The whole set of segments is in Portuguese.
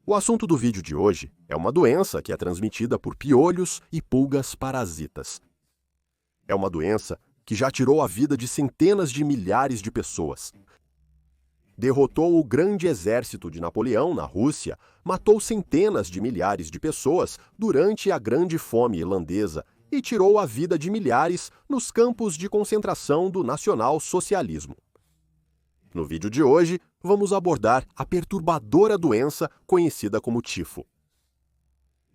O assunto do vídeo de hoje é uma doença que é transmitida por piolhos e pulgas parasitas. É uma doença que já tirou a vida de centenas de milhares de pessoas. Derrotou o grande exército de Napoleão na Rússia, matou centenas de milhares de pessoas durante a Grande Fome Irlandesa e tirou a vida de milhares nos campos de concentração do nacional-socialismo. No vídeo de hoje, vamos abordar a perturbadora doença conhecida como tifo.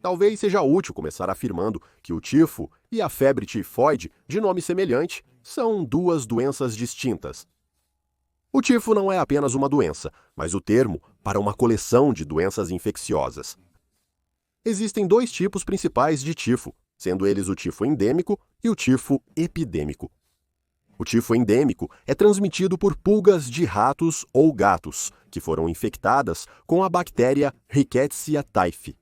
Talvez seja útil começar afirmando que o tifo e a febre tifoide, de nome semelhante, são duas doenças distintas. O tifo não é apenas uma doença, mas o termo para uma coleção de doenças infecciosas. Existem dois tipos principais de tifo, sendo eles o tifo endêmico e o tifo epidêmico. O tifo endêmico é transmitido por pulgas de ratos ou gatos, que foram infectadas com a bactéria Rickettsia typhi.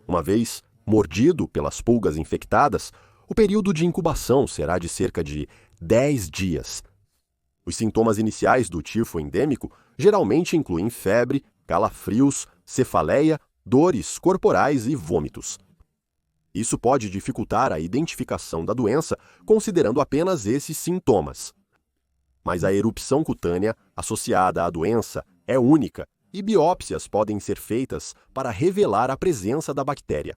Uma vez mordido pelas pulgas infectadas, o período de incubação será de cerca de 10 dias. Os sintomas iniciais do tifo endêmico geralmente incluem febre, calafrios, cefaleia, dores corporais e vômitos. Isso pode dificultar a identificação da doença, considerando apenas esses sintomas. Mas a erupção cutânea associada à doença é única e biópsias podem ser feitas para revelar a presença da bactéria.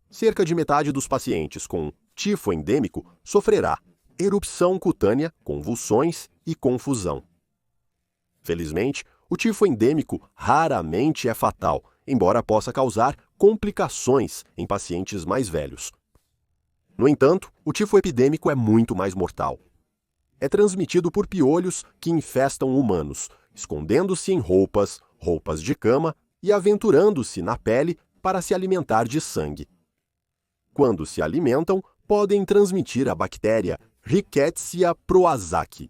Cerca de metade dos pacientes com tifo endêmico sofrerá erupção cutânea, convulsões e confusão. Felizmente, o tifo endêmico raramente é fatal, embora possa causar complicações em pacientes mais velhos. No entanto, o tifo epidêmico é muito mais mortal. É transmitido por piolhos que infestam humanos, escondendo-se em roupas de cama e aventurando-se na pele para se alimentar de sangue. Quando se alimentam, podem transmitir a bactéria Rickettsia prowazaki.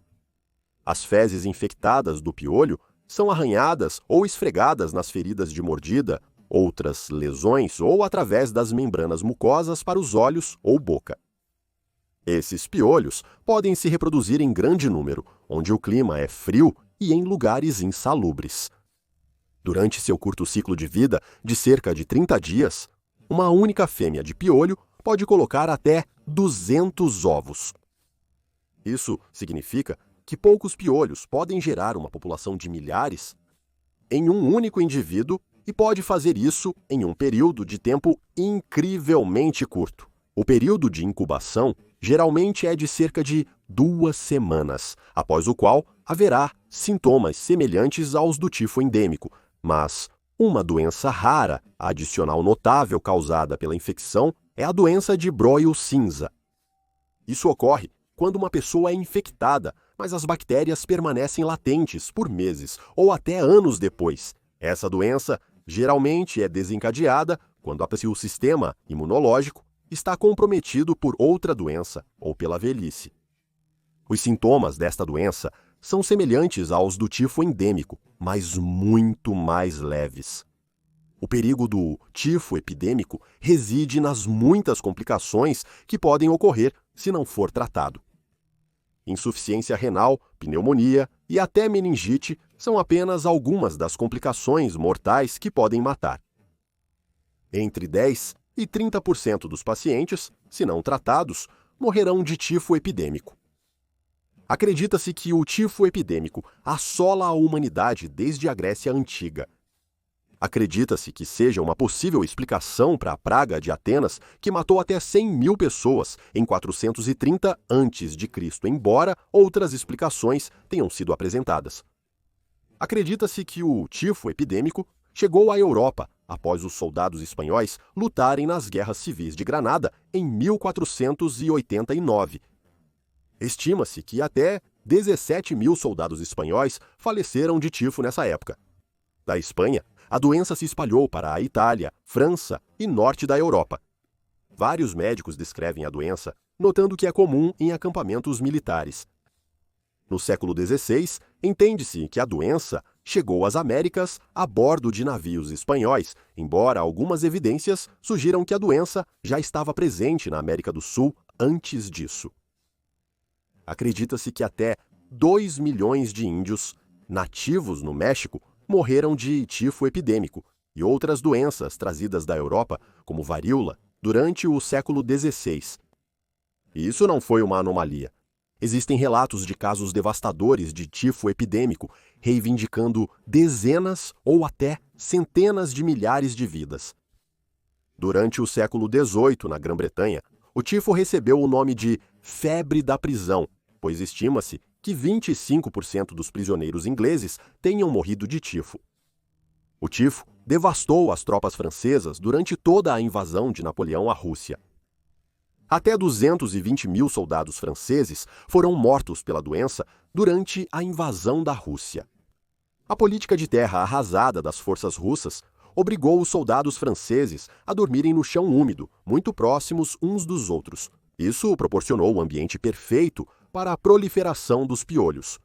As fezes infectadas do piolho são arranhadas ou esfregadas nas feridas de mordida, outras lesões ou através das membranas mucosas para os olhos ou boca. Esses piolhos podem se reproduzir em grande número, onde o clima é frio e em lugares insalubres. Durante seu curto ciclo de vida, de cerca de 30 dias, uma única fêmea de piolho pode colocar até 200 ovos. Isso significa que poucos piolhos podem gerar uma população de milhares em um único indivíduo e pode fazer isso em um período de tempo incrivelmente curto. O período de incubação geralmente é de cerca de 2 semanas, após o qual haverá sintomas semelhantes aos do tifo endêmico, mas uma doença rara, adicional notável causada pela infecção, é a doença de Broyle cinza. Isso ocorre quando uma pessoa é infectada, mas as bactérias permanecem latentes por meses ou até anos depois. Essa doença geralmente é desencadeada quando o sistema imunológico está comprometido por outra doença ou pela velhice. Os sintomas desta doença são semelhantes aos do tifo endêmico, mas muito mais leves. O perigo do tifo epidêmico reside nas muitas complicações que podem ocorrer se não for tratado. Insuficiência renal, pneumonia e até meningite são apenas algumas das complicações mortais que podem matar. Entre 10% e 30% dos pacientes, se não tratados, morrerão de tifo epidêmico. Acredita-se que o tifo epidêmico assola a humanidade desde a Grécia Antiga. Acredita-se que seja uma possível explicação para a praga de Atenas, que matou até 100 mil pessoas em 430 a.C., embora outras explicações tenham sido apresentadas. Acredita-se que o tifo epidêmico chegou à Europa após os soldados espanhóis lutarem nas guerras civis de Granada em 1489. Estima-se que até 17 mil soldados espanhóis faleceram de tifo nessa época. Da Espanha, a doença se espalhou para a Itália, França e norte da Europa. Vários médicos descrevem a doença, notando que é comum em acampamentos militares. No século XVI, entende-se que a doença chegou às Américas a bordo de navios espanhóis, embora algumas evidências sugiram que a doença já estava presente na América do Sul antes disso. Acredita-se que até 2 milhões de índios nativos no México morreram de tifo epidêmico, e outras doenças trazidas da Europa, como varíola, durante o século XVI. E isso não foi uma anomalia. Existem relatos de casos devastadores de tifo epidêmico, reivindicando dezenas ou até centenas de milhares de vidas. Durante o século XVIII, na Grã-Bretanha, o tifo recebeu o nome de febre da prisão, pois estima-se que 25% dos prisioneiros ingleses tenham morrido de tifo. O tifo devastou as tropas francesas durante toda a invasão de Napoleão à Rússia. Até 220 mil soldados franceses foram mortos pela doença durante a invasão da Rússia. A política de terra arrasada das forças russas obrigou os soldados franceses a dormirem no chão úmido, muito próximos uns dos outros. Isso proporcionou o ambiente perfeito para a proliferação dos piolhos.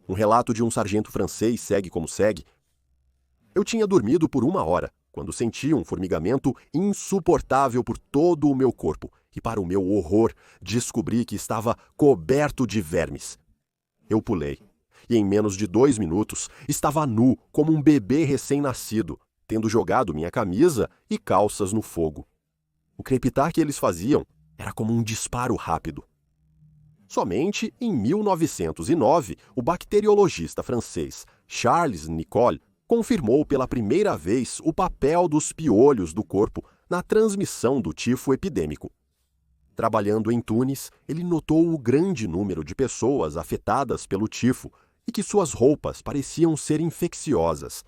Um relato de um sargento francês segue como segue: "Eu tinha dormido por 1 hora, quando senti um formigamento insuportável por todo o meu corpo, e para o meu horror, descobri que estava coberto de vermes. Eu pulei, e em menos de 2 minutos estava nu como um bebê recém-nascido, tendo jogado minha camisa e calças no fogo. O crepitar que eles faziam era como um disparo rápido." Somente em 1909, o bacteriologista francês Charles Nicolle confirmou pela primeira vez o papel dos piolhos do corpo na transmissão do tifo epidêmico. Trabalhando em Tunis, ele notou o grande número de pessoas afetadas pelo tifo e que suas roupas pareciam ser infecciosas.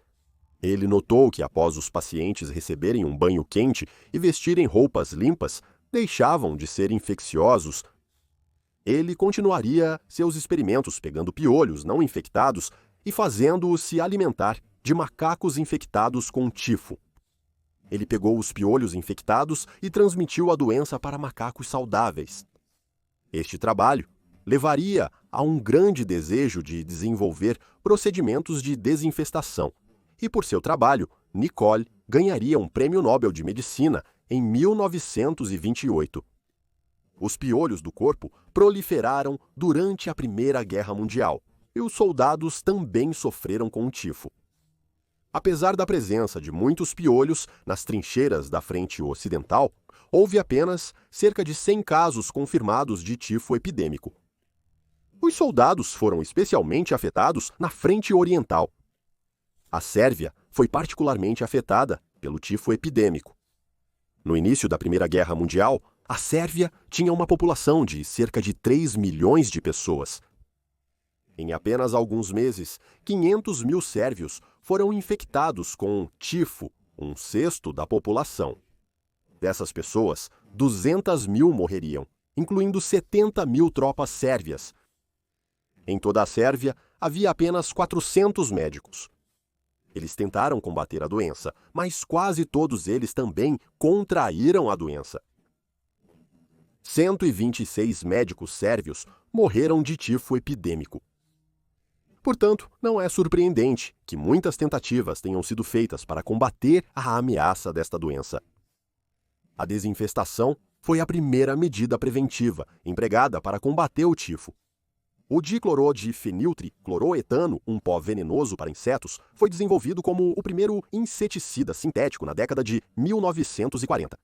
Ele notou que após os pacientes receberem um banho quente e vestirem roupas limpas, deixavam de ser infecciosos. Ele continuaria seus experimentos pegando piolhos não infectados e fazendo-os se alimentar de macacos infectados com tifo. Ele pegou os piolhos infectados e transmitiu a doença para macacos saudáveis. Este trabalho levaria a um grande desejo de desenvolver procedimentos de desinfestação, e por seu trabalho, Nicolle ganharia um Prêmio Nobel de Medicina em 1928. Os piolhos do corpo proliferaram durante a Primeira Guerra Mundial, e os soldados também sofreram com o tifo. Apesar da presença de muitos piolhos nas trincheiras da frente ocidental, houve apenas cerca de 100 casos confirmados de tifo epidêmico. Os soldados foram especialmente afetados na frente oriental. A Sérvia foi particularmente afetada pelo tifo epidêmico. No início da Primeira Guerra Mundial, a Sérvia tinha uma população de cerca de 3 milhões de pessoas. Em apenas alguns meses, 500 mil sérvios foram infectados com tifo, 1/6 da população. Dessas pessoas, 200 mil morreriam, incluindo 70 mil tropas sérvias. Em toda a Sérvia, havia apenas 400 médicos. Eles tentaram combater a doença, mas quase todos eles também contraíram a doença. 126 médicos sérvios morreram de tifo epidêmico. Portanto, não é surpreendente que muitas tentativas tenham sido feitas para combater a ameaça desta doença. A desinfestação foi a primeira medida preventiva empregada para combater o tifo. O diclorodifeniltricloroetano, um pó venenoso para insetos, foi desenvolvido como o primeiro inseticida sintético na década de 1940.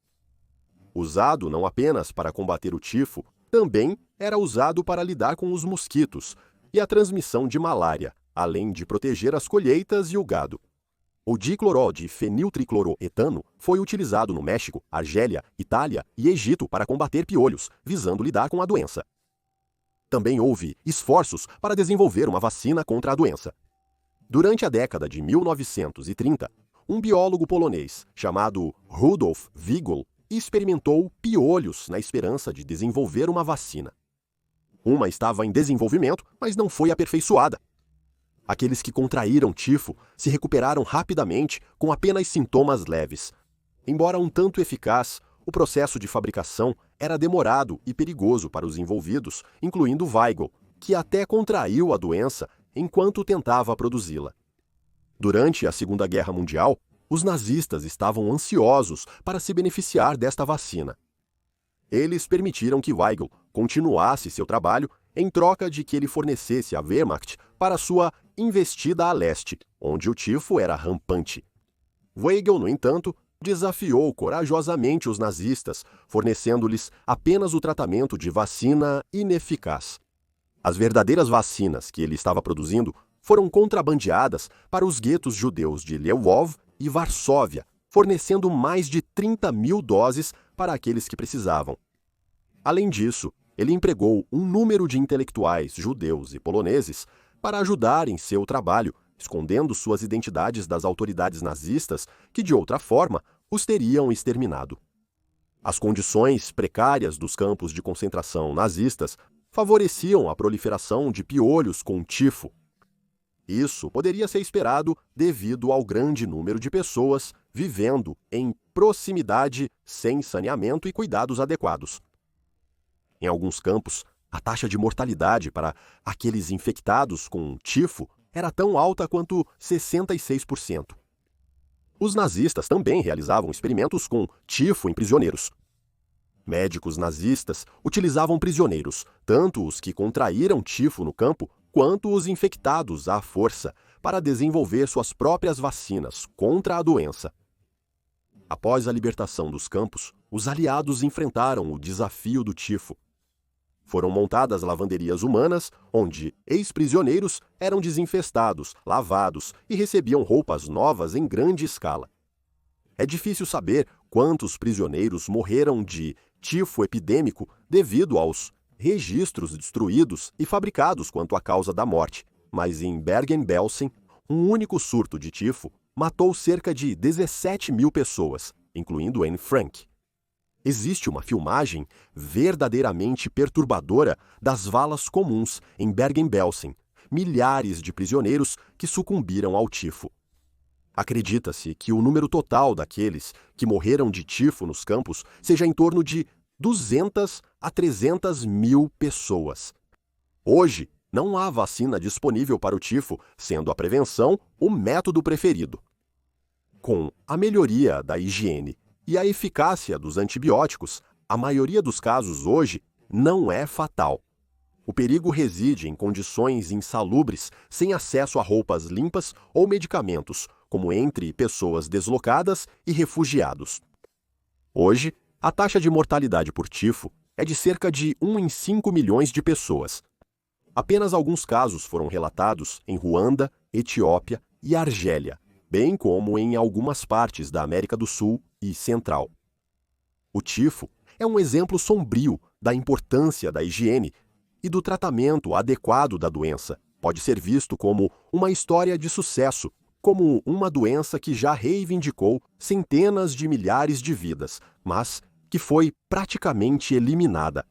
Usado não apenas para combater o tifo, também era usado para lidar com os mosquitos e a transmissão de malária, além de proteger as colheitas e o gado. O diclorodifeniltricloroetano foi utilizado no México, Argélia, Itália e Egito para combater piolhos, visando lidar com a doença. Também houve esforços para desenvolver uma vacina contra a doença. Durante a década de 1930, um biólogo polonês chamado Rudolf Vigol experimentou piolhos na esperança de desenvolver uma vacina. Uma estava em desenvolvimento, mas não foi aperfeiçoada. Aqueles que contraíram tifo se recuperaram rapidamente com apenas sintomas leves. Embora um tanto eficaz, o processo de fabricação era demorado e perigoso para os envolvidos, incluindo Weigel, que até contraiu a doença enquanto tentava produzi-la. Durante a Segunda Guerra Mundial, os nazistas estavam ansiosos para se beneficiar desta vacina. Eles permitiram que Weigel continuasse seu trabalho em troca de que ele fornecesse a Wehrmacht para sua investida a leste, onde o tifo era rampante. Weigel, no entanto, desafiou corajosamente os nazistas, fornecendo-lhes apenas o tratamento de vacina ineficaz. As verdadeiras vacinas que ele estava produzindo foram contrabandeadas para os guetos judeus de Lwów e Varsóvia, fornecendo mais de 30.000 doses para aqueles que precisavam. Além disso, ele empregou um número de intelectuais judeus e poloneses para ajudar em seu trabalho, escondendo suas identidades das autoridades nazistas que, de outra forma, os teriam exterminado. As condições precárias dos campos de concentração nazistas favoreciam a proliferação de piolhos com tifo. Isso poderia ser esperado devido ao grande número de pessoas vivendo em proximidade sem saneamento e cuidados adequados. Em alguns campos, a taxa de mortalidade para aqueles infectados com tifo era tão alta quanto 66%. Os nazistas também realizavam experimentos com tifo em prisioneiros. Médicos nazistas utilizavam prisioneiros, tanto os que contraíram tifo no campo, quanto os infectados à força, para desenvolver suas próprias vacinas contra a doença. Após a libertação dos campos, os aliados enfrentaram o desafio do tifo. Foram montadas lavanderias humanas, onde ex-prisioneiros eram desinfestados, lavados e recebiam roupas novas em grande escala. É difícil saber quantos prisioneiros morreram de tifo epidêmico devido aos registros destruídos e fabricados quanto à causa da morte, mas em Bergen-Belsen, um único surto de tifo matou cerca de 17.000 pessoas, incluindo Anne Frank. Existe uma filmagem verdadeiramente perturbadora das valas comuns em Bergen-Belsen, milhares de prisioneiros que sucumbiram ao tifo. Acredita-se que o número total daqueles que morreram de tifo nos campos seja em torno de 200 a 300 mil pessoas. Hoje, não há vacina disponível para o tifo, sendo a prevenção o método preferido. Com a melhoria da higiene e a eficácia dos antibióticos, a maioria dos casos hoje não é fatal. O perigo reside em condições insalubres, sem acesso a roupas limpas ou medicamentos, como entre pessoas deslocadas e refugiados. Hoje, a taxa de mortalidade por tifo é de cerca de 1 em 5 milhões de pessoas. Apenas alguns casos foram relatados em Ruanda, Etiópia e Argélia, bem como em algumas partes da América do Sul e Central. O tifo é um exemplo sombrio da importância da higiene e do tratamento adequado da doença. Pode ser visto como uma história de sucesso, como uma doença que já reivindicou centenas de milhares de vidas, mas que foi praticamente eliminada.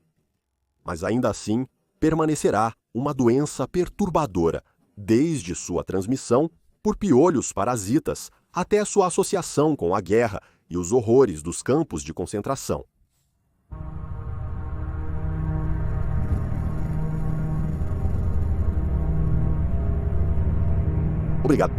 Mas ainda assim, permanecerá uma doença perturbadora, desde sua transmissão por piolhos parasitas até sua associação com a guerra e os horrores dos campos de concentração. Obrigado.